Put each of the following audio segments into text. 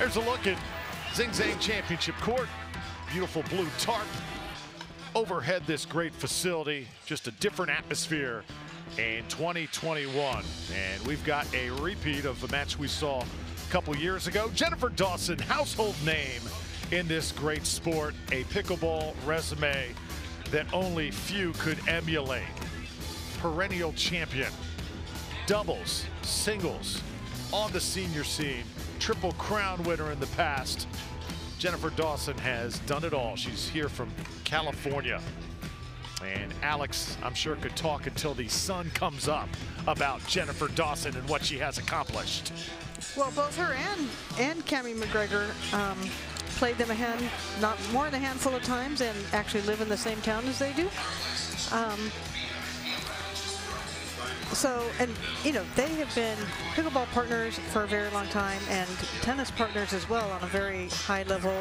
There's a look at Zing Zang Championship Court. Beautiful blue tarp overhead this great facility. Just a different atmosphere in 2021. And we've got a repeat of a match we saw a couple years ago. Jennifer Dawson, household name in this great sport. A pickleball resume that only few could emulate. Perennial champion, doubles, singles, on the senior scene, Triple Crown winner in the past. Jennifer Dawson has done it all. She's here from California. And Alex, I'm sure, could talk until the sun comes up about Jennifer Dawson and what she has accomplished. Well, both her and Cammy MacGregor played them not more than a handful of times, and actually live in the same town as they do. So, and you know, they have been pickleball partners for a very long time, and tennis partners as well on a very high level.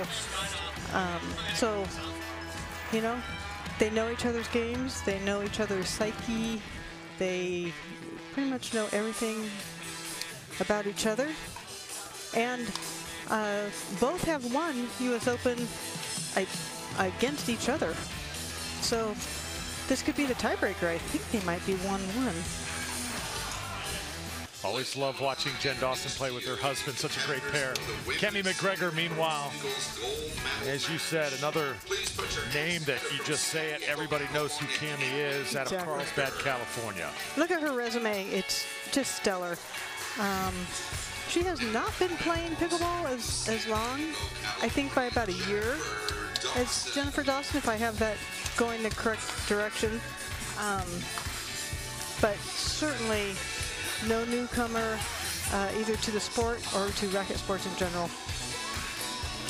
So, you know, they know each other's games, they know each other's psyche, they pretty much know everything about each other, and both have won US Open against each other. So this could be the tiebreaker. I think they might be 1-1. Always love watching Jen Dawson play with her husband, such a great pair. Cammy MacGregor, meanwhile, as you said, another name that you just say it, everybody knows who Cammy is, out of Carlsbad, California. Look at her resume, it's just stellar. She has not been playing pickleball as long, I think by about a year, as Jennifer Dawson, if I have that going the correct direction. But certainly no newcomer either to the sport or to racket sports in general.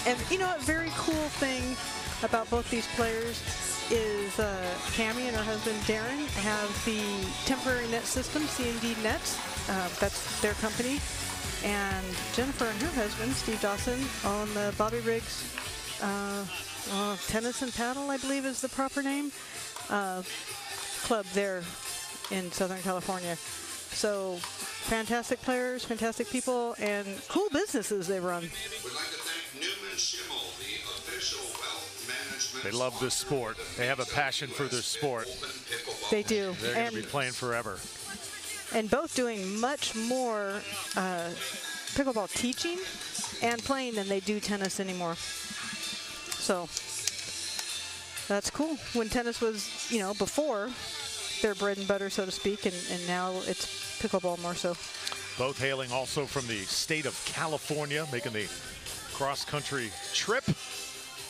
And you know, a very cool thing about both these players is Cammy and her husband Darren have the temporary net system, C&D Nets. That's their company. And Jennifer and her husband, Steve Dawson, own the Bobby Riggs Tennis and Paddle, I believe is the proper name, club there in Southern California. So fantastic players, fantastic people, and cool businesses they run. They love this sport. They have a passion for this sport. They do. They're going to be playing forever. And both doing much more pickleball teaching and playing than they do tennis anymore. So that's cool. When tennis was, you know, before their bread and butter, so to speak, and now it's pickleball more so. Both hailing also from the state of California, making the cross-country trip.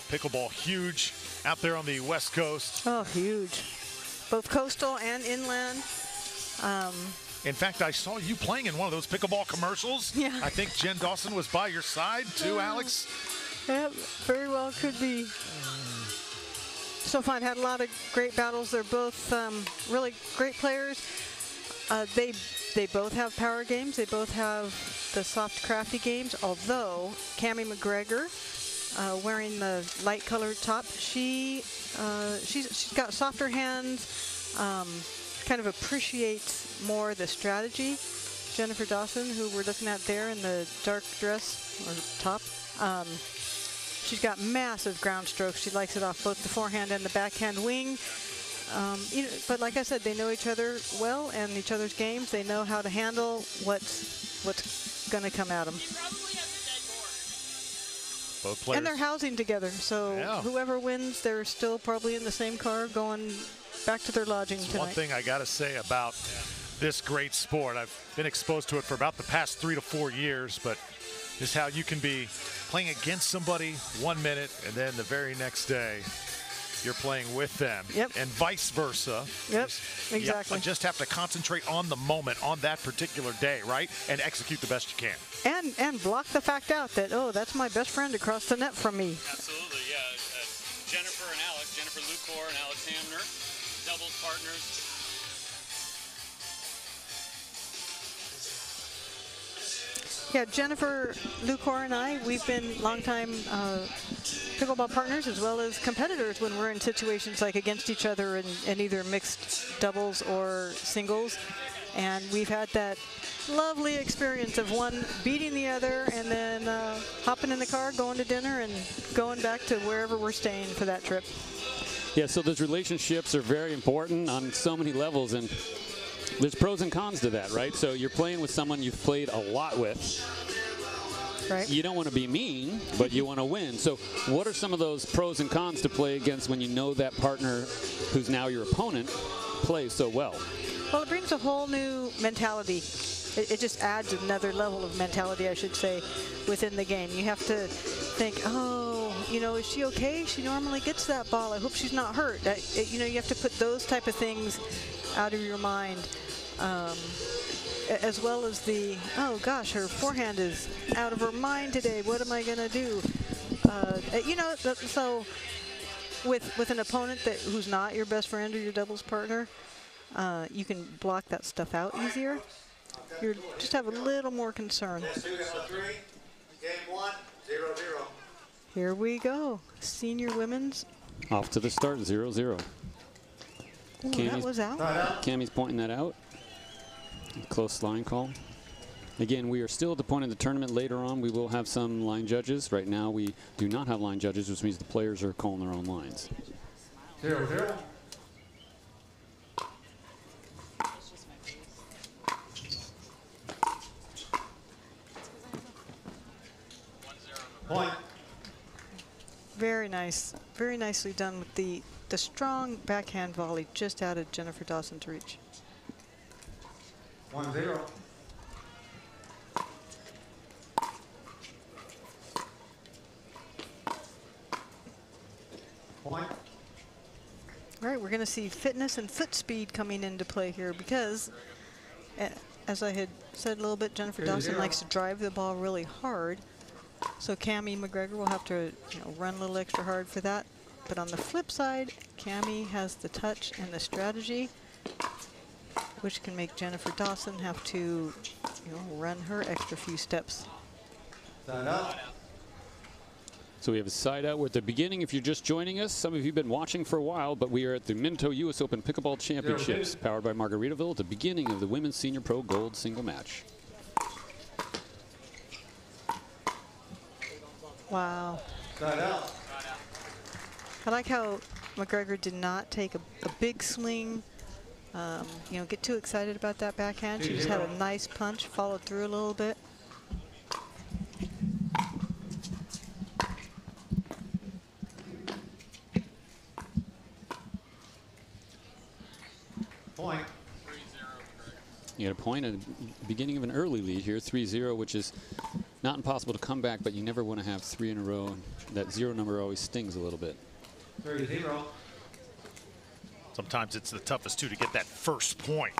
Pickleball huge out there on the West Coast. Oh, huge. Both coastal and inland. In fact, I saw you playing in one of those pickleball commercials. Yeah. I think Jen Dawson was by your side too, Alex. Yeah, very well could be. So fun. Had a lot of great battles. They're both really great players. They both have power games. They both have the soft, crafty games. Although Cammy MacGregor, wearing the light colored top, she's got softer hands. Kind of appreciates more the strategy. Jennifer Dawson, who we're looking at there in the dark dress or top, she's got massive ground strokes. She likes it off both the forehand and the backhand wing. You know, but like I said, they know each other well and each other's games. They know how to handle what's going to come at them. Both players. And they're housing together, so yeah. Whoever wins, they're still probably in the same car going back to their lodging tonight. One thing I got to say about this great sport, I've been exposed to it for about the past 3 to 4 years, but just how you can be playing against somebody 1 minute and then the very next day you're playing with them. Yep. And vice versa. Yep, exactly. You just have to concentrate on the moment, on that particular day, right? And execute the best you can. And block the fact out that, oh, that's my best friend across the net from me. Absolutely, yeah. Jennifer and Alex, Jennifer Lucor and Alex Hamner, doubles partners. Yeah, Jennifer Lucor and I, we've been longtime pickleball partners as well as competitors when we're in situations like against each other in either mixed doubles or singles. And we've had that lovely experience of one beating the other and then hopping in the car, going to dinner, and going back to wherever we're staying for that trip. Yeah, so those relationships are very important on so many levels, and there's pros and cons to that, right? So you're playing with someone you've played a lot with. Right. You don't want to be mean, but you want to win. So what are some of those pros and cons to play against when you know that partner, who's now your opponent, plays so well? Well, it brings a whole new mentality. It just adds another level of mentality, I should say, within the game. You have to think, oh, you know, is she okay? She normally gets that ball. I hope she's not hurt. You know, you have to put those type of things out of your mind. As well as the, oh gosh, her forehand is out of her mind today. What am I going to do? You know, so with an opponent who's not your best friend or your doubles partner, you can block that stuff out easier. You just have a little more concern. Game 1, 0-0. Here we go. Senior women's. Off to the start, 0-0. That was out. Cammy's pointing that out. Close line call. Again, we are still at the point of the tournament. Later on, we will have some line judges. Right now, we do not have line judges, which means the players are calling their own lines. 0-0. Point. Very nice. Very nicely done with the strong backhand volley just out of Jennifer Dawson to reach. 1-0. Point. All right, we're going to see fitness and foot speed coming into play here because, as I had said a little bit, Jennifer Dawson likes to drive the ball really hard. So Cammy MacGregor will have to, you know, run a little extra hard for that. But on the flip side, Cammy has the touch and the strategy, which can make Jennifer Dawson have to, you know, run her extra few steps. Side out. So we have a side out. We're at the beginning. If you're just joining us, some of you have been watching for a while, but we are at the Minto US Open Pickleball Championships, powered by Margaritaville, at the beginning of the Women's Senior Pro Gold single match. Wow. Side out. I like how MacGregor did not take a big swing, you know, get too excited about that backhand. She just had a nice punch, followed through a little bit. Point. You got a point at the beginning of an early lead here, 3-0, which is not impossible to come back, but you never want to have 3 in a row. And that 0 number always stings a little bit. 3-0. Sometimes it's the toughest, too, to get that first point.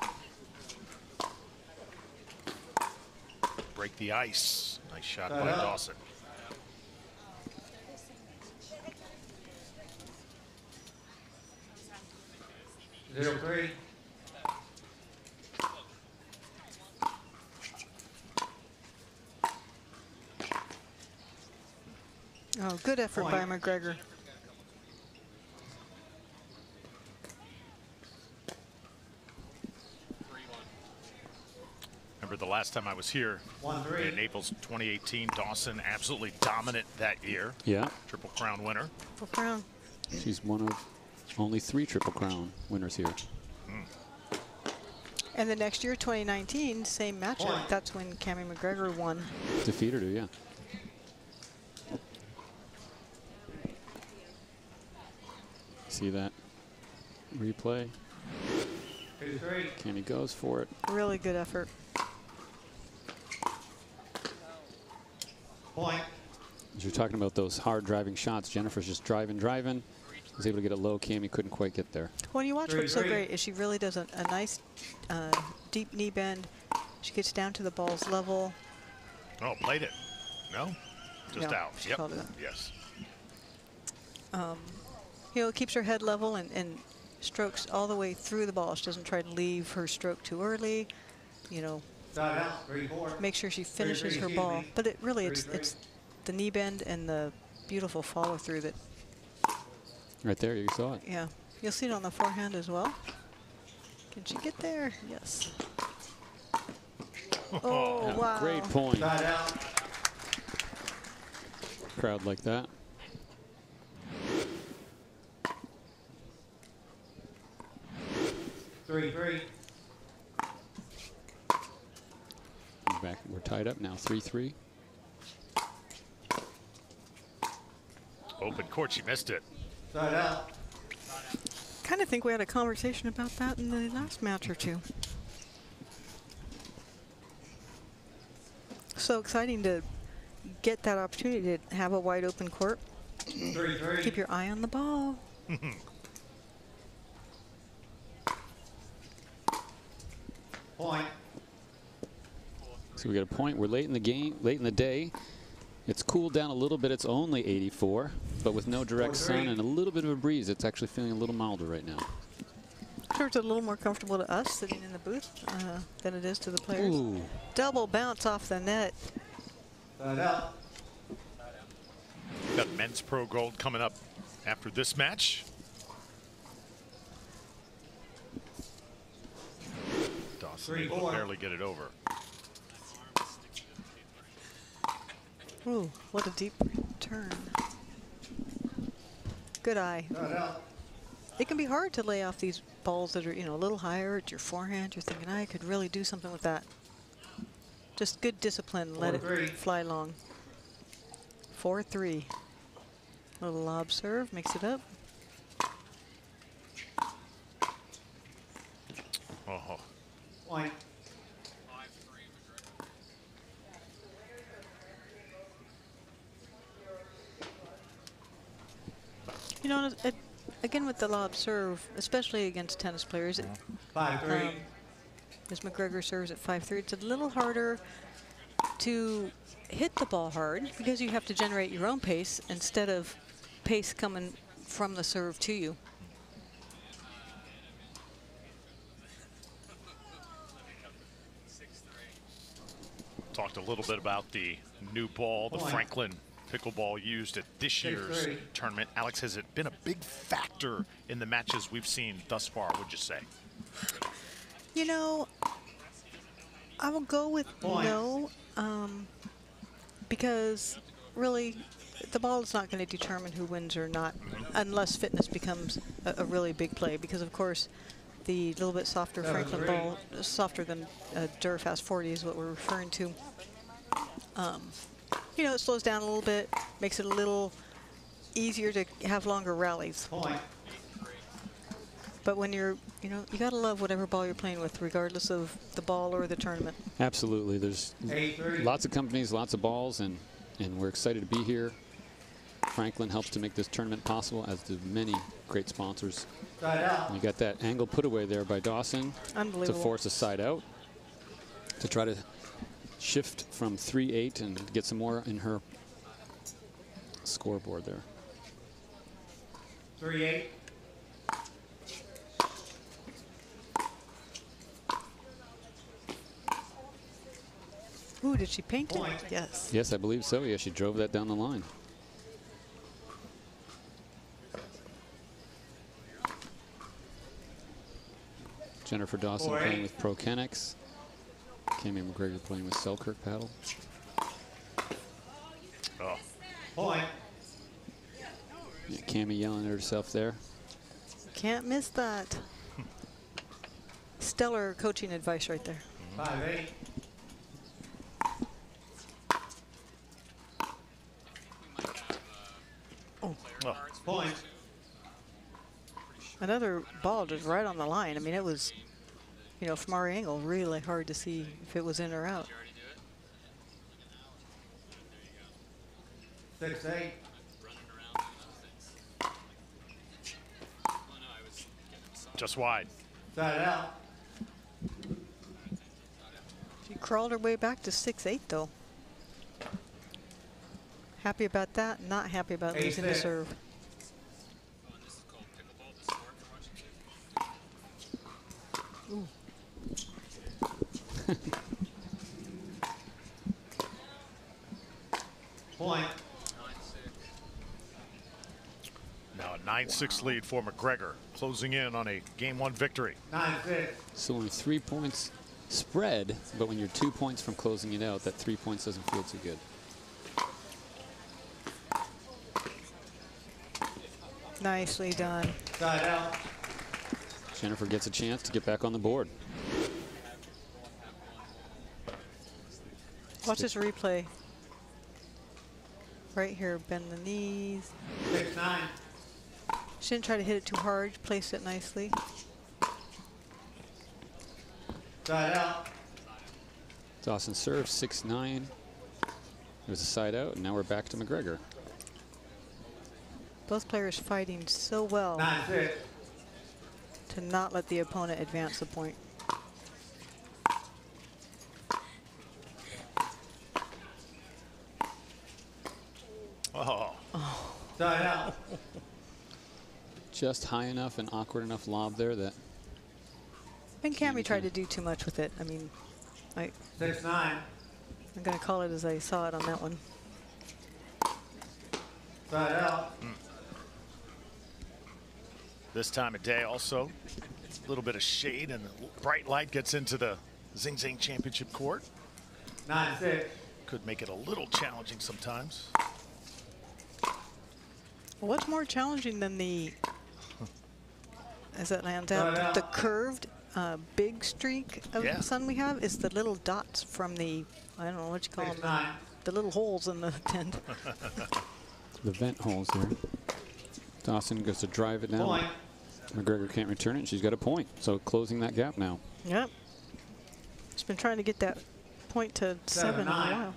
Break the ice. Nice shot by Dawson. Zero 3. Oh, good effort by MacGregor. Remember the last time I was here in Naples 2018, Dawson absolutely dominant that year. Yeah. Triple Crown winner. Triple Crown. She's one of only 3 Triple Crown winners here. And the next year, 2019, same matchup. That's when Cammy MacGregor won. Defeated her, yeah. See that replay? 2-3. Cammy goes for it. Really good effort. Point. As you're talking about those hard driving shots, Jennifer's just driving. Was able to get it low. Cammy couldn't quite get there. When you watch what's so great is she really does a nice deep knee bend. She gets down to the ball's level. Oh, played it. No? Just No, out. she Yep. called it out. Yes. You know, it keeps her head level and strokes all the way through the ball. She doesn't try to leave her stroke too early. You know, Side out. 3-4. make sure she finishes her ball. But it really, it's the knee bend and the beautiful follow through that. Right there, you saw it. Yeah, you'll see it on the forehand as well. Can she get there? Yes. Oh, wow. Great point. Side out. Crowd like that. Three. Back, we're tied up now, 3-3. Open court, she missed it. Side out. Kind of think we had a conversation about that in the last match or two. So exciting to get that opportunity to have a wide open court. 3-3. Keep your eye on the ball. Point. So we got a point. We're late in the game, late in the day. It's cooled down a little bit. It's only 84, but with no direct sun and a little bit of a breeze, it's actually feeling a little milder right now. Sure, it's a little more comfortable to us sitting in the booth than it is to the players. Ooh. Double bounce off the net. Side out. Got men's pro gold coming up after this match. Dawson able to 3-4. barely get it over. Ooh, what a deep turn. Good eye. Side out. It can be hard to lay off these balls that are, you know, a little higher at your forehand. You're thinking, I could really do something with that. Just good discipline. Let it 4-3. fly long. 4-3. Little lob serve, mix it up. Oh, Point. You know, again with the lob serve, especially against tennis players, 5-3. as MacGregor serves at 5-3, it's a little harder to hit the ball hard because you have to generate your own pace instead of pace coming from the serve to you. talked a little bit about the new ball, the Franklin pickleball used at this year's tournament. Alex, has it been a big factor in the matches we've seen thus far, would you say? You know, I will go with no, because really the ball is not going to determine who wins or not unless fitness becomes a really big play, because of course the little bit softer Franklin ball, softer than Drew Fast 40 is what we're referring to. You know, it slows down a little bit, makes it a little easier to have longer rallies. But when you're, you know, you gotta love whatever ball you're playing with, regardless of the ball or the tournament. Absolutely. There's lots of companies, lots of balls, and we're excited to be here. Franklin helps to make this tournament possible, as do many great sponsors. You got that angle put away there by Dawson to force a side out, to try to shift from 3-8 and get some more in her scoreboard there. 3-8. Ooh, did she paint it? Yes. Yes, I believe so. Yeah, she drove that down the line. Jennifer Dawson playing with Pro Kennex. Cammy MacGregor playing with Selkirk paddle. Point. Yeah, Cammy yelling at herself there. Can't miss that. Stellar coaching advice right there. 5-8. Point. Another ball just right on the line. I mean, it was, you know, from our angle, really hard to see if it was in or out. 6-8. Just wide. Side out. She crawled her way back to 6-8, though. Happy about that, not happy about losing the serve. Ooh. Point. Now a 9-6 lead for MacGregor, closing in on a game 1 victory. 9-6. So only 3 points spread, but when you're 2 points from closing it out, that 3 points doesn't feel too good. Nicely done. Side out. Jennifer gets a chance to get back on the board. Watch this replay. Right here, bend the knees. 6-9. She didn't try to hit it too hard, placed it nicely. Side out. Dawson serves 6-9. There's a side out, and now we're back to MacGregor. Both players fighting so well 9-6. to not let the opponent advance the point. Oh. Side out. Just high enough and awkward enough lob there that And Cammy tried to do too much with it. I mean, 6-9. I'm going to call it as I saw it on that one. Side out. This time of day also, a little bit of shade and the bright light gets into the Zing Zang Championship court. 9-6. Could make it a little challenging sometimes. What's more challenging than the, as it lands out, the curved big streak of sun we have is the little dots from the, I don't know what you call them, the little holes in the tent. the vent holes there. Dawson goes to drive it down. Point. MacGregor can't return it, and she's got a point. So closing that gap now. Yep. She's been trying to get that point to 7 in a while.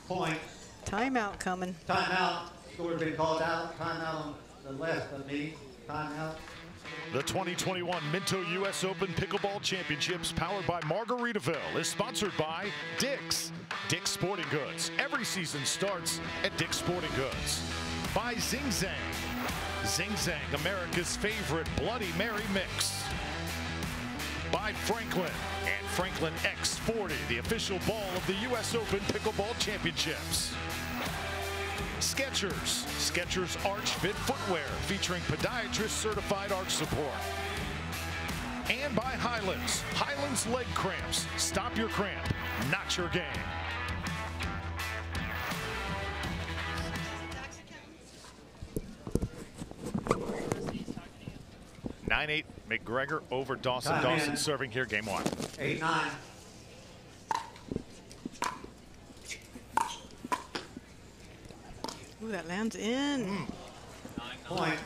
Point. Timeout coming. Timeout. Score's been called out. Timeout on the left of me. Timeout. The 2021 Minto US Open Pickleball Championships, powered by Margaritaville, is sponsored by Dick's. Dick's Sporting Goods. Every season starts at Dick's Sporting Goods. By Zing Zang. Zing Zang, America's favorite Bloody Mary mix. By Franklin and Franklin X40, the official ball of the US Open Pickleball Championships. Skechers. Skechers Arch Fit Footwear, featuring podiatrist certified arch support. And by Hyland's. Hyland's Leg Cramps. Stop your cramp, not your game. (9-8) MacGregor over Dawson. Dawson serving here, game 1. 8-9. Ooh, that lands in. Point.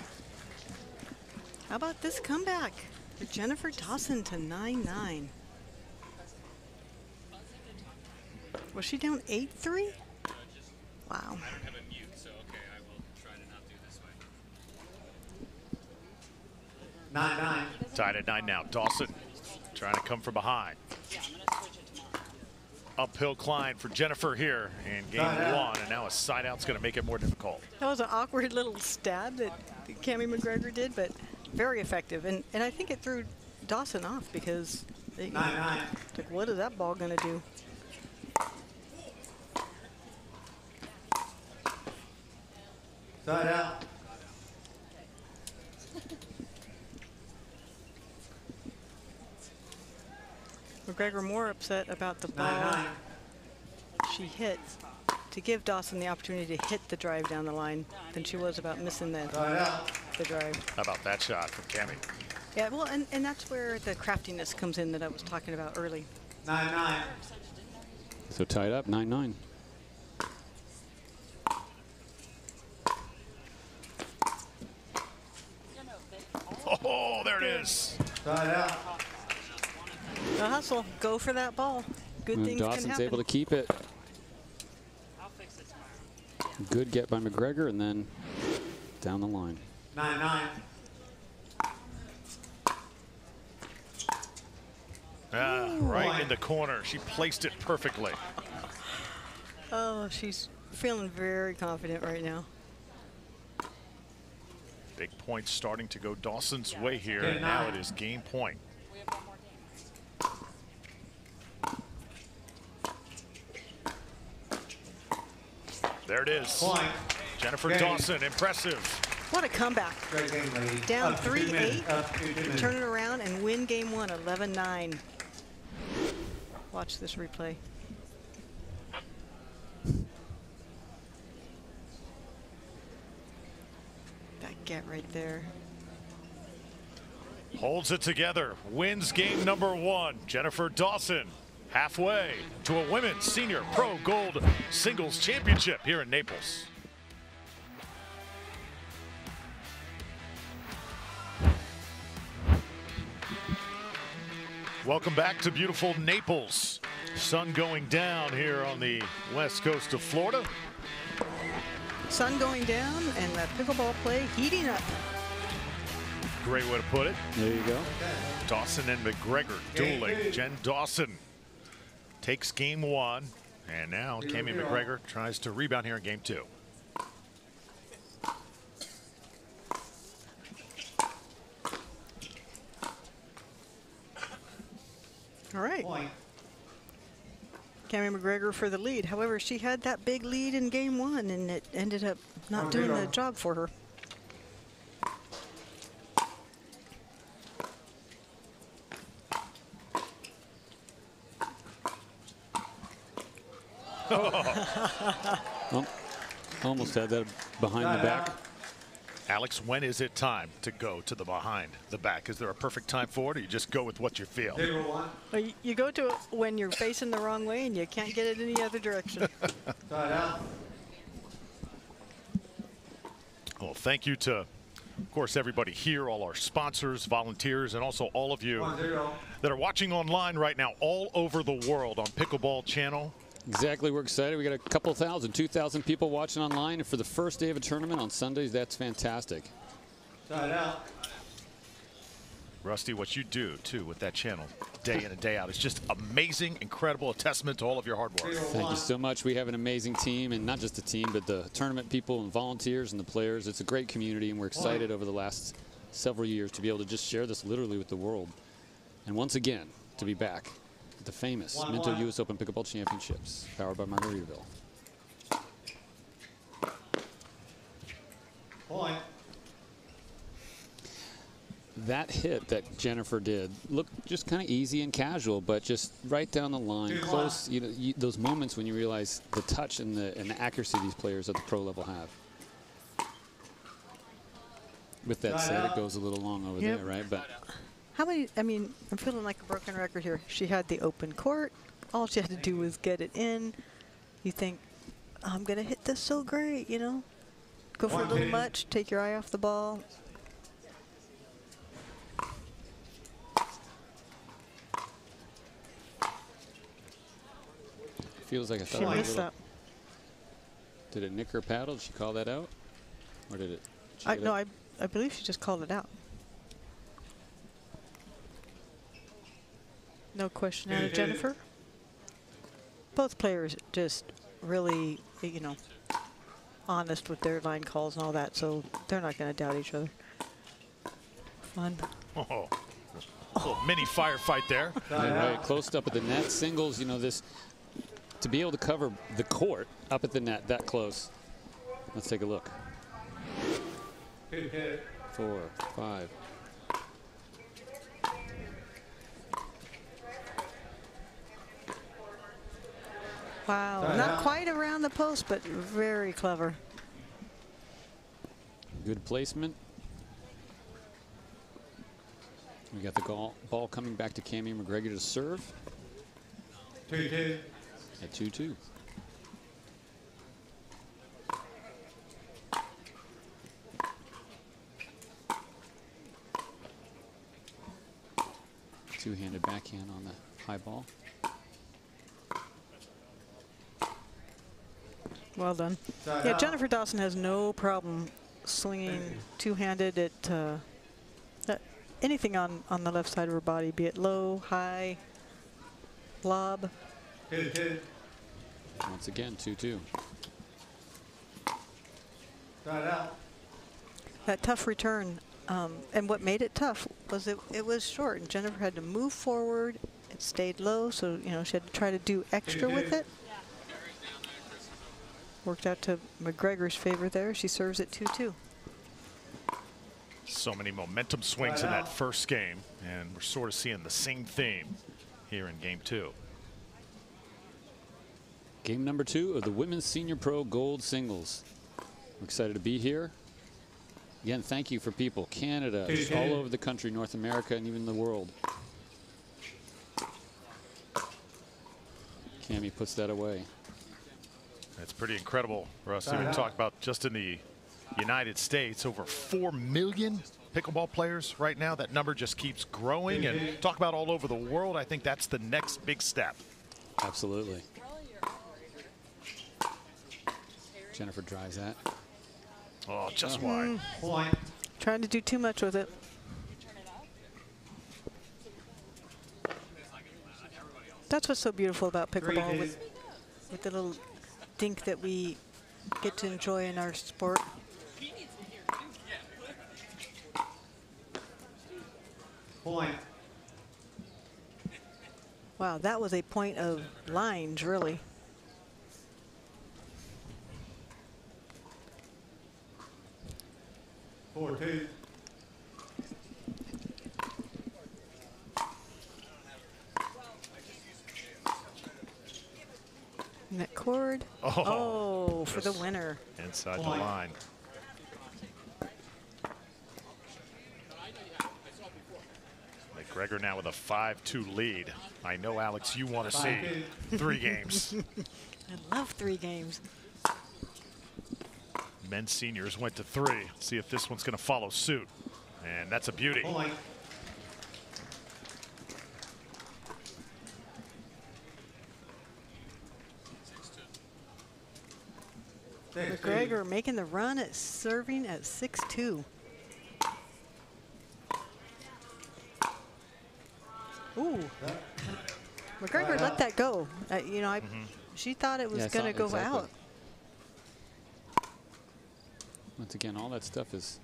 How about this comeback for Jennifer Dawson to 9-9? Was she down 8-3? Wow. I don't have a mute, so okay, I will try to not do this way. 9-9. Tied at 9 now. Dawson trying to come from behind. Yeah, I'm gonna switch it tomorrow. Uphill climb for Jennifer here in game 1, and now a side out's going to make it more difficult. That was an awkward little stab that Cammy MacGregor did, but very effective. And I think it threw Dawson off because 9-9. like, what is that ball going to do? Side out. MacGregor more upset about the ball 9-9. she hit to give Dawson the opportunity to hit the drive down the line than she was about missing the drive. How about that shot from Cammy? Yeah, well, and that's where the craftiness comes in that I was talking about early. 9-9. So tied up, 9-9. Oh, there it is. Side out. The hustle, go for that ball. Good And things Dawson's can happen. able to keep it. I'll fix it tomorrow. Good get by MacGregor, and then down the line. 9-9. Right in the corner. She placed it perfectly. Oh, she's feeling very confident right now. Big points starting to go Dawson's way here, and now it is game point. We have one more game. There it is. Point. Jennifer Game. Dawson, impressive. What a comeback. Great game, ladies. Down Up to 2 minutes. 3-8. Up to 2 minutes. Turn it around and win game one, 11-9. Watch this replay. That get right there. Holds it together, wins game number one. Jennifer Dawson halfway to a women's senior pro gold singles championship here in Naples. Welcome back to beautiful Naples. Sun going down here on the west coast of Florida. Sun going down and the pickleball play heating up. Great way to put it. There you go. Dawson and MacGregor dueling. Jen Dawson takes game one, and now Cammy MacGregor tries to rebound here in game two. All right. Point. Cammy MacGregor for the lead. However, she had that big lead in game one, and it ended up not doing the job for her. Well, almost had that behind the back. Alex, when is it time to go to the behind the back? Is there a perfect time for it, or you just go with what you feel? 0-1. Well, you go to it when you're facing the wrong way and you can't get it any other direction. Side out. Well, thank you to, of course, everybody here, all our sponsors, volunteers, and also all of you 1-0. that are watching online right now all over the world on Pickleball Channel. Exactly. We're excited. We got a couple thousand, 2,000 people watching online for the first day of a tournament on Sundays. That's fantastic. Side out. Rusty, what you do, too, with that channel day in and day out is just amazing, incredible, a testament to all of your hard work. 0-1. Thank you so much. We have an amazing team, and not just a team, but the tournament people and volunteers and the players. It's a great community, and we're excited over the last several years to be able to just share this literally with the world. And once again, to be back at the famous 1-1. Minto US Open Pickleball Championships, powered by Margaritaville. Point. That hit that Jennifer did looked just kind of easy and casual, but just right down the line, 2-1. close. You know, those moments when you realize the touch and the accuracy these players at the pro level have. With that said, it goes a little long over Yep. there, right? But How many, I mean, I'm feeling like a broken record here. She had the open court. All she had to do was get it in. You think, I'm going to hit this so great, you know? Go for a little 1-2. much, take your eye off the ball. feels like I thought She it was a missed little. that. Did it nick her paddle? Did she call that out? Or did it? No, I believe she just called it out. No question out of Jennifer. Both players just really, you know, honest with their line calls and all that, so they're not going to doubt each other. Fun. Oh, a little mini firefight there. Yeah, right, close up at the net. Singles, you know, this, to be able to cover the court up at the net that close. Let's take a look. 4, 5. Wow, not quite around the post, but very clever. Good placement. We got the ball coming back to Cammy MacGregor to serve 2-2. at 2-2. Two-handed backhand on the high ball. Well done. Yeah, Jennifer Dawson has no problem swinging two-handed at anything on the left side of her body, be it low, high, lob. 2-2. Once again, 2-2. Side out. That tough return, and what made it tough was it was short, and Jennifer had to move forward. It stayed low, so you know she had to try to do extra with it. Worked out to MacGregor's favor there. She serves at 2-2. So many momentum swings in that first game, and we're sort of seeing the same theme here in game 2. Game number 2 of the Women's Senior Pro Gold Singles. I'm excited to be here. Again, thank you for people, Canada, just all over the country, North America, and even the world. Cammy puts that away. That's pretty incredible for us. We talk about just in the United States, over 4 million pickleball players right now. That number just keeps growing. And talk about all over the world. I think that's the next big step. Absolutely. Jennifer drives that. Oh, just wide. Trying to do too much with it. That's what's so beautiful about pickleball, with the little dink that we get to enjoy in our sport. Point. Wow, that was a point of lines, really. Four, 2. Net cord. Oh, for the winner. Inside the line. MacGregor now with a 5-2 lead. I know, Alex, you want to see 3 games. I love 3 games. Men's seniors went to 3. See if this one's going to follow suit. And that's a beauty. Point. MacGregor making the run at serving at 6-2. Ooh. MacGregor let that go. You know, she thought it was going to go out. Once again, all that stuff is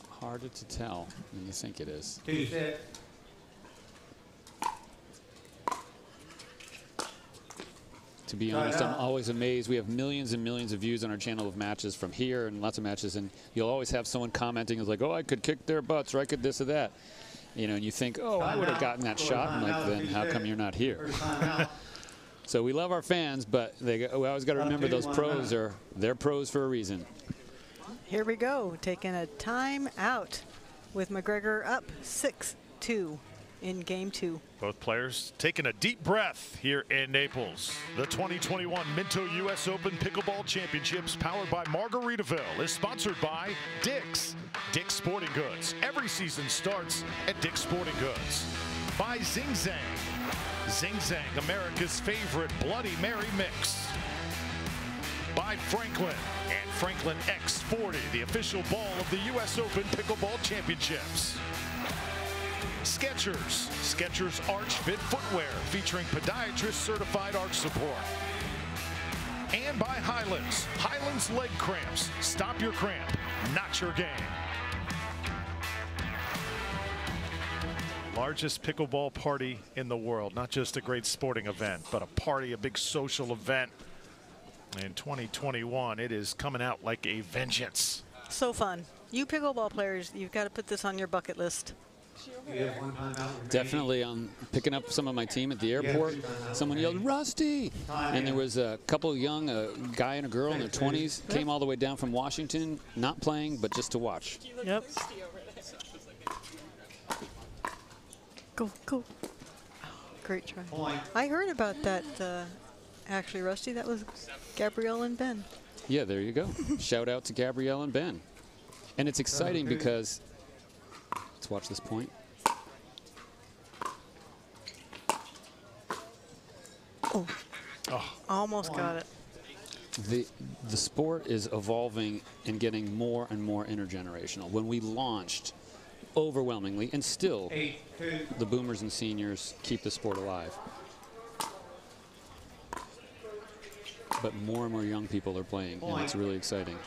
harder to tell than you think it is. 2 set. To be honest, I'm always amazed. We have millions and millions of views on our channel of matches from here and lots of matches, and you'll always have someone commenting is like, oh, I could kick their butts, or I could this or that. You know, and you think, oh, I would have gotten that shot. I'm like, then how come you're not here? So we love our fans, but we always got to remember those pros they're pros for a reason. Here we go, taking a time out with MacGregor up 6-2 in game 2. Both players taking a deep breath here in Naples. The 2021 Minto US Open Pickleball Championships, powered by Margaritaville, is sponsored by Dick's. Dick's Sporting Goods. Every season starts at Dick's Sporting Goods. By Zing Zang. Zing Zang, America's favorite Bloody Mary mix. By Franklin and Franklin X40, the official ball of the US Open Pickleball Championships. Skechers, Skechers Arch Fit footwear featuring podiatrist certified arch support. And by Hyland's, Hyland's Leg Cramps. Stop your cramp, not your game. Largest pickleball party in the world, not just a great sporting event, but a party, a big social event. In 2021, it is coming out like a vengeance. So fun. You pickleball players, you've got to put this on your bucket list. Definitely picking up some of my team at the airport. Someone yelled, Rusty! And there was a couple young, a guy and a girl in their 20s, came all the way down from Washington, not playing, but just to watch. Yep. Go, go. Oh, great try. I heard about that, actually, Rusty. That was Gabrielle and Ben. Yeah, there you go. Shout out to Gabrielle and Ben. And it's exciting because, let's watch this point. Oh, almost got it. The sport is evolving and getting more and more intergenerational. When we launched, overwhelmingly, and still, the boomers and seniors keep the sport alive. But more and more young people are playing, and it's really exciting.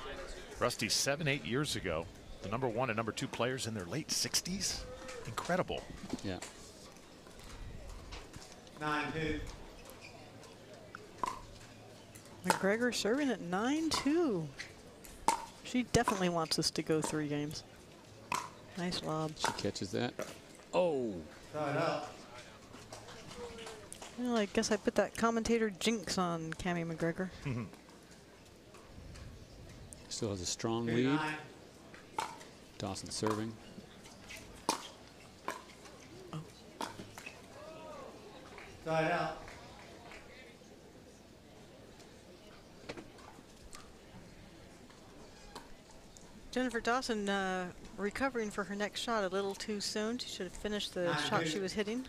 Rusty, 7-8 years ago, the #1 and #2 players in their late 60s. Incredible. Yeah. 9-2. MacGregor serving at 9-2. She definitely wants us to go 3 games. Nice lob. She catches that. Oh. Start up. Well, I guess I put that commentator jinx on Cammy MacGregor. Still has a strong lead. Dawson serving. Start out. Jennifer Dawson recovering for her next shot a little too soon. She should have finished the shot she was hitting.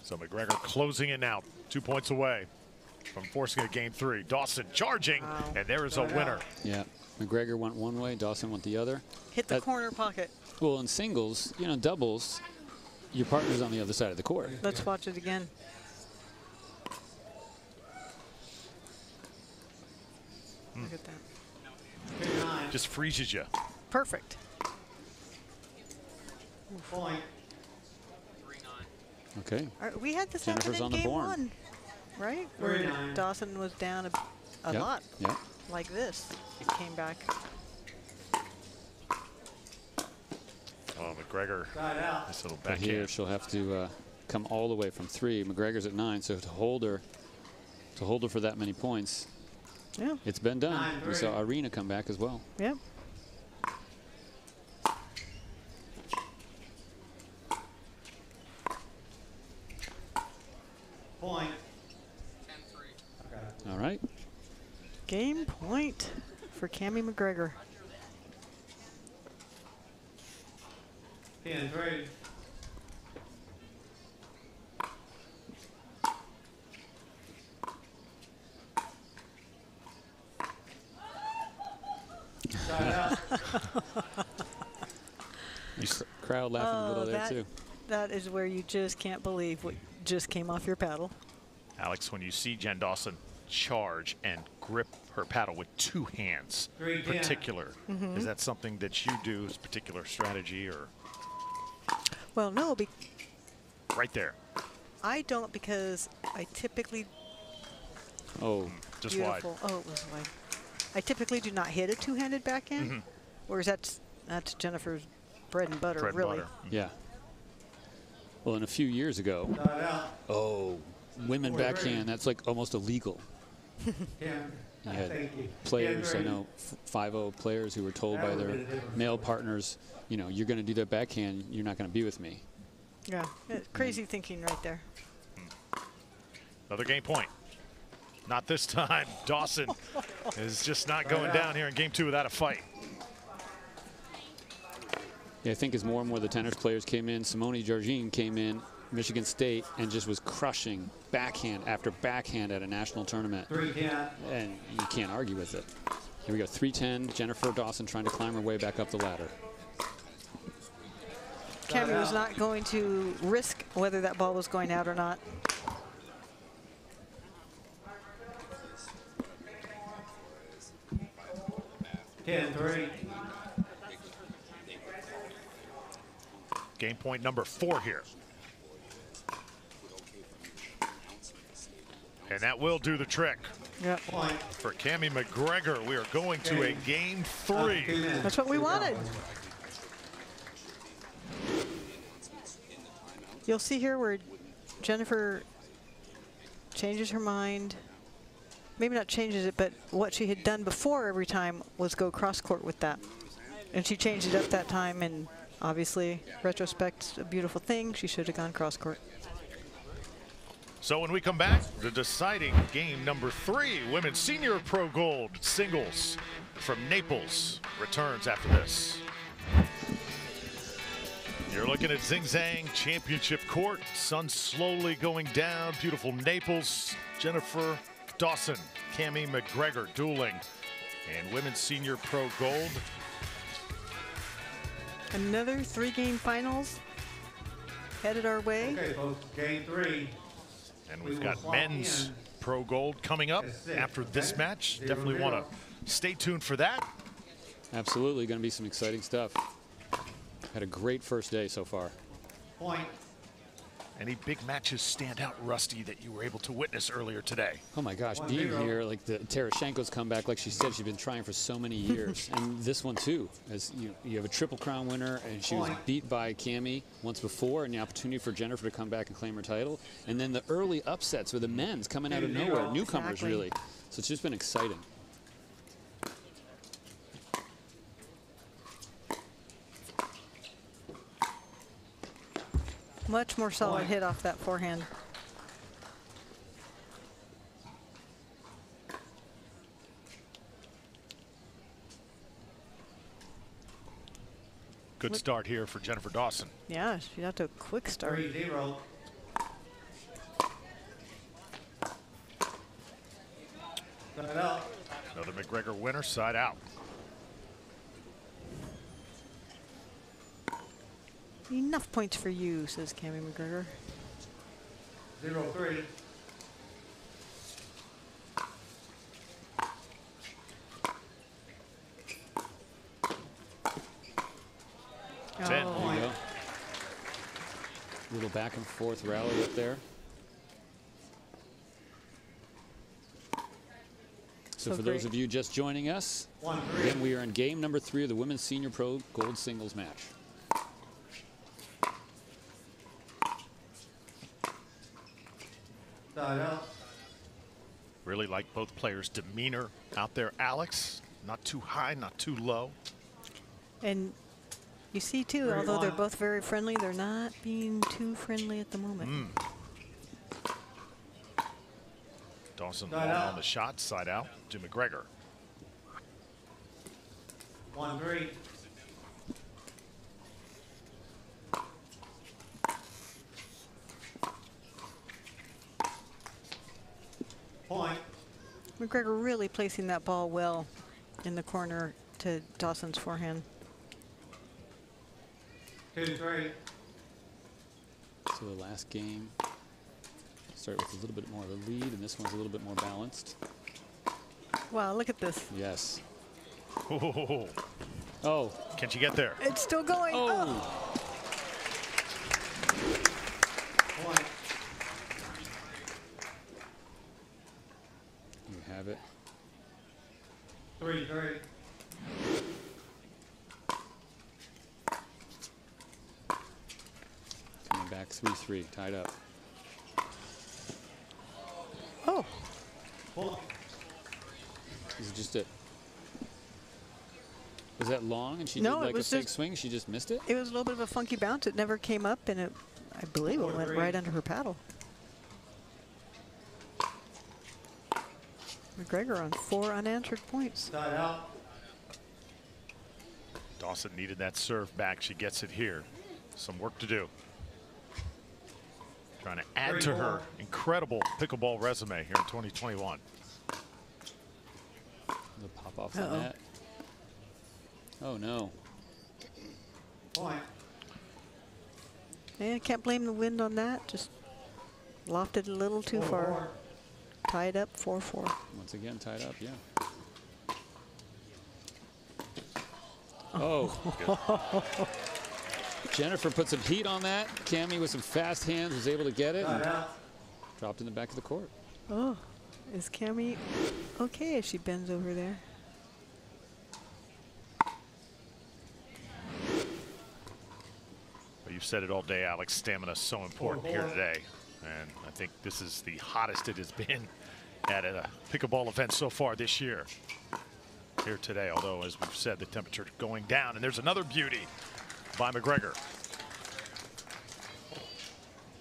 So MacGregor closing it now, 2 points away from forcing a game 3. Dawson charging, and there is a winner. Yeah, MacGregor went one way, Dawson went the other. Hit the corner pocket. Well, in singles, you know, doubles, your partner's on the other side of the court. Let's watch it again. Look at that. Just freezes you. Perfect. Point. Okay. We had this Jennifer's happen on in the game board. 1, right? Where Dawson was down a Yep. lot, Yep. like this. It came back. Oh, MacGregor, Start out. this little But here backhand. she'll have to come all the way from 3. MacGregor's at 9, so to hold her for that many points, Yeah. it's been done. 9-3. We saw Arena come back as well. Yep. Point. All right. Game point for Cammy MacGregor. 10-3. Start out. Crowd laughing a little there that, too. that is where you just can't believe what just came off your paddle. Alex, when you see Jen Dawson charge and grip her paddle with 2 hands, 3-10. particular, is that something that you do as particular strategy or Well, no, right there? I don't, because I typically Oh, Just wide. beautiful. Oh, it was wide. I typically do not hit a 2-handed backhand, whereas that's Jennifer's bread and butter, Bread and really. butter. yeah. Well, and a few years ago, Start out. oh, women backhand, that's like almost illegal. 10. You had Thank you. players, I 10-3. know 5-0 players who were told by their male partners, you know, you're going to do that backhand, you're not going to be with me. Yeah, crazy thinking right there. Another game point. Not this time. Dawson is just not going down here in game 2 without a fight. Yeah, I think as more and more of the tennis players came in, Simone Georgine came in, Michigan State, and just was crushing backhand after backhand at a national tournament. 3-10. And you can't argue with it. Here we go, 3-10, Jennifer Dawson trying to climb her way back up the ladder. Cammy was not going to risk whether that ball was going out or not. Ten 3. Game point number 4 here. And that will do the trick. Yep. Point. For Cammy MacGregor, we are going to a game 3. 2 minutes. That's what we wanted. You'll see here where Jennifer changes her mind. Maybe not changes it, but what she had done before every time was go cross court with that. And she changed it up that time, and obviously, retrospect's a beautiful thing. She should have gone cross court. So when we come back, the deciding game number 3, Women's Senior Pro Gold Singles from Naples returns after this. You're looking at Zing Zang Championship Court. Sun slowly going down. Beautiful Naples. Jennifer Dawson, Cammy MacGregor dueling. And Women's Senior Pro Gold. Another 3-game finals headed our way. Okay, folks, game 3. And we've got Men's Pro Gold coming up after this match. Definitely want to stay tuned for that. Absolutely, going to be some exciting stuff. Had a great first day so far. Point. Any big matches stand out, Rusty, that you were able to witness earlier today? Oh my gosh, being here, like the Tarashenko's comeback, like she said, she's been trying for so many years. And this one too, as you have a Triple Crown winner, and she was beat by Cammy once before, and the opportunity for Jennifer to come back and claim her title. And then the early upsets with the men's coming out of nowhere, newcomers really. So it's just been exciting. Much more solid hit off that forehand. Good start here for Jennifer Dawson. Yeah, she got to a quick start. 3-0. Side out. Another MacGregor winner, side out. Enough points for you, says Cammy MacGregor. 0-3. That's it. There you go. Little back and forth rally up there. So for those of you just joining us, again, we are in game number 3 of the Women's Senior Pro Gold Singles match. Really like both players' demeanor out there, Alex. Not too high, not too low. And you see too, although they're both very friendly, they're not being too friendly at the moment. Dawson on the shot, side out to MacGregor. 1-3. Point. MacGregor really placing that ball well in the corner to Dawson's forehand. 2-3. So the last game started with a little bit more of a lead, and this one's a little bit more balanced. Wow, look at this. Yes. Oh, can she get there? It's still going. Oh. Point. You have it. 3-3. Coming back 3-3, tied up. Oh. Point. Is it just a... Was that long and she No, did like it a was fake just- swing? She just missed it? It was a little bit of a funky bounce. It never came up, and it, I believe it went right under her paddle. MacGregor on 4 unanswered points. Side out. Dawson needed that serve back. She gets it here. Some work to do. Trying to add to her incredible pickleball resume here in 2021. The pop off the net. Oh no. Point. Yeah, can't blame the wind on that. Just lofted a little too far. Tied up 4-4. Once again, tied up, yeah. Oh. Jennifer put some heat on that. Cammy with some fast hands was able to get it. And dropped in the back of the court. Oh, is Cammy okay as she bends over there? But you've said it all day, Alex. Stamina is so important here today. And I think this is the hottest it has been at a pickleball event so far this year. Here today, although, as we've said, the temperature going down. And there's another beauty by MacGregor.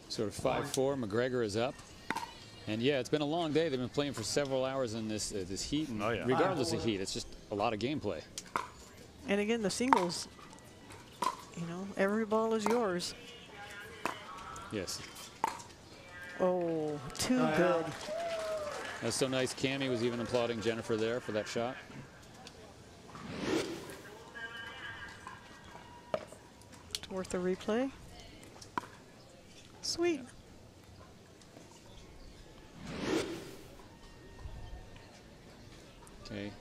Sort of 5-4, MacGregor is up. And yeah, it's been a long day. They've been playing for several hours in this this heat. And regardless of heat, it's just a lot of gameplay. And again, the singles, you know, every ball is yours. Yes. Oh, too good. That's so nice. Cammy was even applauding Jennifer there for that shot. It's worth a replay. Sweet. Okay.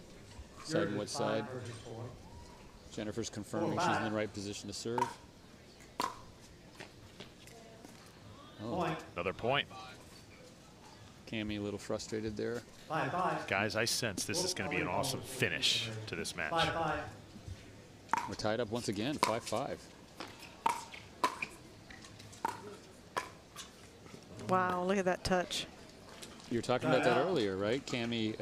Side and what side? Jennifer's confirming she's in the right position to serve. Oh, Another point. Cammy a little frustrated there. 5-5. Guys, I sense this is going to be an awesome finish to this match. 5-5. We're tied up once again, 5-5. Wow, look at that touch. You were talking about that earlier, right? Cammy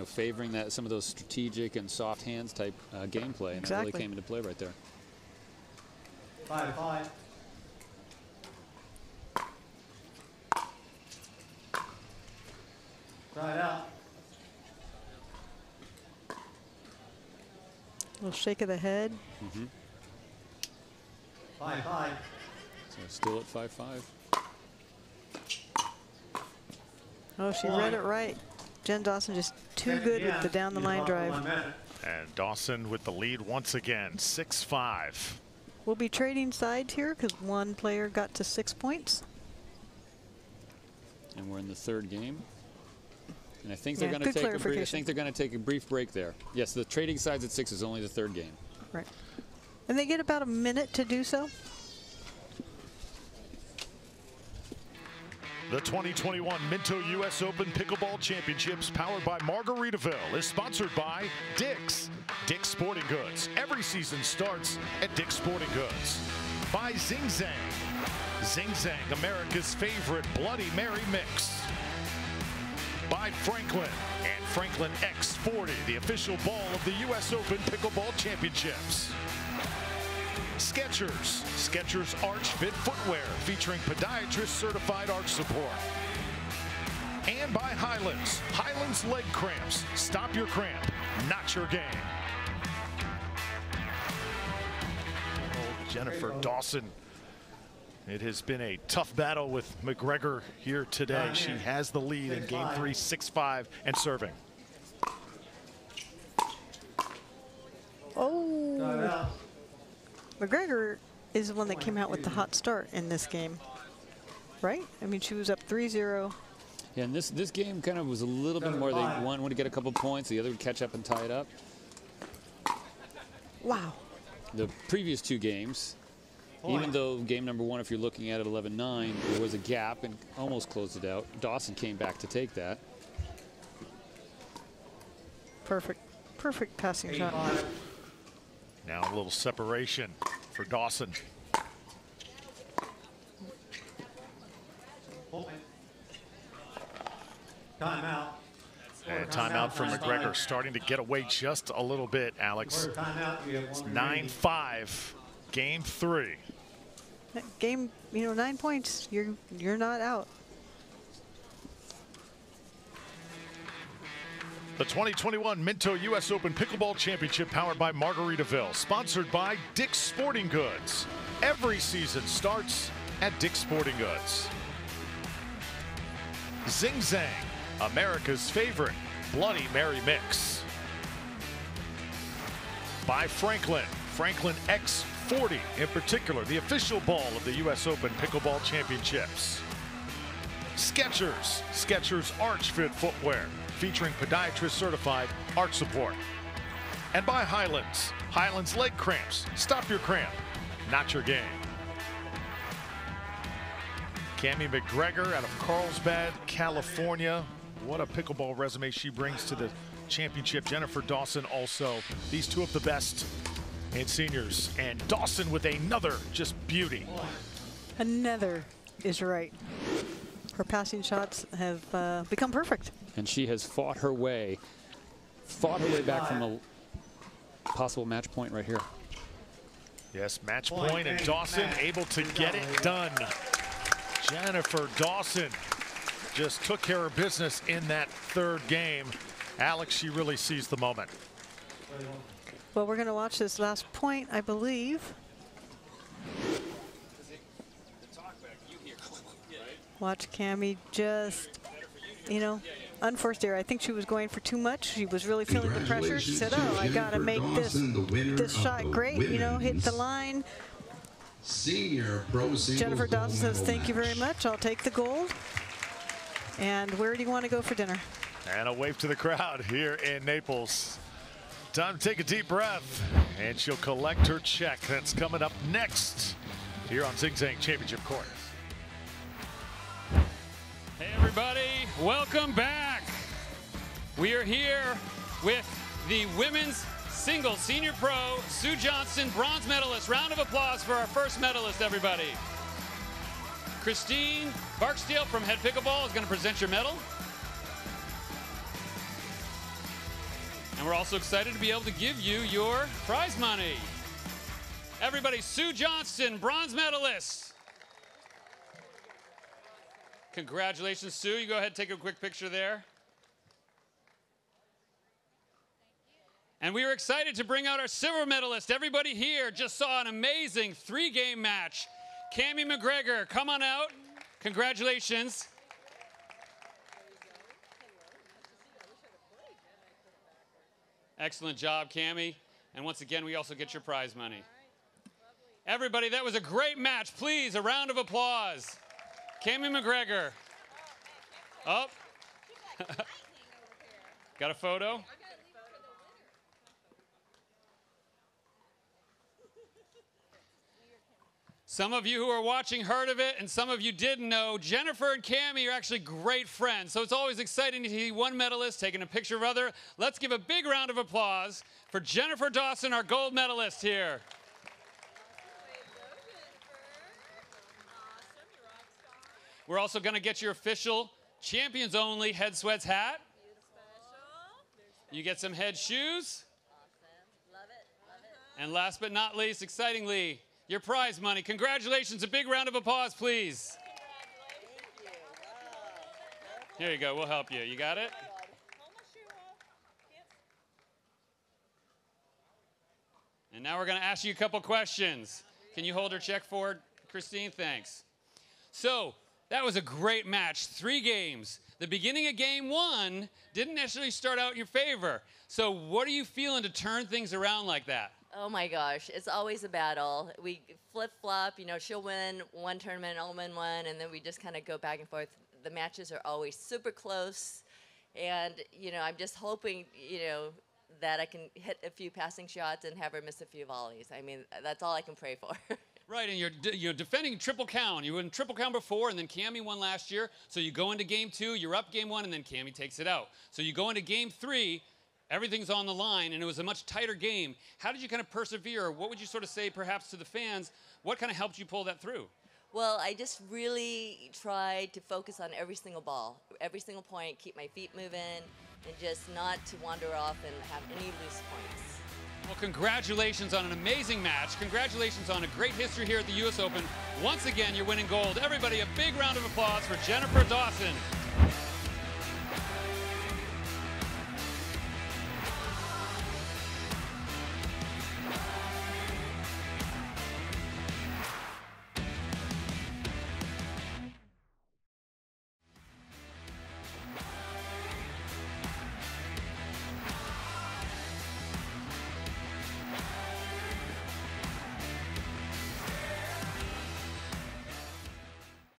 favoring that some of those strategic and soft hands type gameplay, and that really came into play right there. 5-5. Try it out. A little shake of the head. 5-5. So still at 5-5. Oh, she read it right. Jen Dawson just too good with the down the line drive. And Dawson with the lead once again, 6-5. We'll be trading sides here because one player got to 6 points. And we're in the third game. And I think they're going to take a brief break there. Yes, the trading sides at 6 is only the third game. Right. And they get about a minute to do so. The 2021 Minto US Open Pickleball Championships, powered by Margaritaville, is sponsored by Dick's. Dick's Sporting Goods. Every season starts at Dick's Sporting Goods. By Zing Zang. Zing Zang, America's favorite Bloody Mary mix. By Franklin and Franklin X40, the official ball of the US Open Pickleball Championships. Skechers. Skechers Arch Fit Footwear, featuring podiatrist certified arch support. And by Hyland's. Hyland's Leg Cramps. Stop your cramp, not your game. Oh, Jennifer Dawson. It has been a tough battle with MacGregor here today. She has the lead in game 3, 6-5, and serving. Oh. MacGregor is the one that came out with the hot start in this game, right? I mean, she was up 3-0. Yeah, and this game kind of was a little bit more. One wanted to get a couple points, the other would catch up and tie it up. Wow. The previous two games, even though game number 1, if you're looking at it 11-9, there was a gap and almost closed it out. Dawson came back to take that. Perfect. Perfect passing shot. Now a little separation for Dawson. Timeout. And timeout for MacGregor, starting to get away just a little bit, Alex. It's 9-5, game 3. That game, 9 points. You're not out. The 2021 Minto US Open Pickleball Championship, powered by Margaritaville, sponsored by Dick's Sporting Goods. Every season starts at Dick's Sporting Goods. Zing Zang, America's favorite Bloody Mary mix. By Franklin, Franklin X40 in particular, the official ball of the US Open Pickleball Championships. Skechers, Skechers Arch Fit Footwear, featuring podiatrist certified arch support. And by Hyland's, Hyland's Leg Cramps. Stop your cramp, not your game. Cammy MacGregor out of Carlsbad, California. What a pickleball resume she brings to the championship. Jennifer Dawson also. These two of the best in seniors. And Dawson with another just beauty. Another is right. Her passing shots have become perfect. And she has fought her way back from a possible match point right here. Yes, match point, and Dawson able to get it done. Jennifer Dawson just took care of business in that third game. Alex, she really seized the moment. Well, we're going to watch this last point, I believe. Watch Cammy just, unforced error. I think she was going for too much. She was really feeling the pressure. She said, oh, I got to make this shot great, hit the line. Senior Pro Singles Jennifer Dawson says, thank you very much. I'll take the gold. And where do you want to go for dinner? And a wave to the crowd here in Naples. Time to take a deep breath, and she'll collect her check. That's coming up next here on Zing Zang Championship Court. Hey everybody, welcome back. We are here with the women's singles senior pro, Sue Johnston, bronze medalist. Round of applause for our first medalist, everybody. Christine Barksdale from Head Pickleball is going to present your medal. And we're also excited to be able to give you your prize money. Everybody, Sue Johnston, bronze medalist. Congratulations, Sue. You go ahead and take a quick picture there. And we were excited to bring out our silver medalist. Everybody here just saw an amazing 3-game match. Cammy MacGregor, come on out. Congratulations. Excellent job, Cammy. And once again, we also get your prize money. Everybody, that was a great match. Please, a round of applause. Cammy MacGregor. Up. Got a photo? Some of you who are watching heard of it, and some of you didn't know. Jennifer and Cammy are actually great friends, so it's always exciting to see one medalist taking a picture of other. Let's give a big round of applause for Jennifer Dawson, our gold medalist here. We're also going to get your official Champions Only Head Sweats hat. You get some head shoes. And last but not least, excitingly, your prize money. Congratulations. A big round of applause, please. Here you go. We'll help you. You got it? And now we're going to ask you a couple questions. Can you hold her check forward, Christine? Thanks. So, that was a great match. 3 games. The beginning of game 1 didn't necessarily start out in your favor. So what are you feeling to turn things around like that? Oh my gosh, it's always a battle. We flip-flop, you know, she'll win one tournament, I'll win one, and then we just kind of go back and forth. The matches are always super close, and, you know, I'm just hoping, you know, that I can hit a few passing shots and have her miss a few volleys. I mean, that's all I can pray for. Right, and you're defending Triple Count. You won Triple Count before, and then Cammy won last year. So you go into game 2, you're up game 1, and then Cammy takes it out. So you go into game 3, everything's on the line, and it was a much tighter game. How did you kind of persevere? What would you sort of say, perhaps, to the fans? What kind of helped you pull that through? Well, I just really tried to focus on every single ball, every single point, keep my feet moving, and just not to wander off and have any loose points. Well, congratulations on an amazing match. Congratulations on a great history here at the US Open. Once again, you're winning gold. Everybody, a big round of applause for Jennifer Dawson.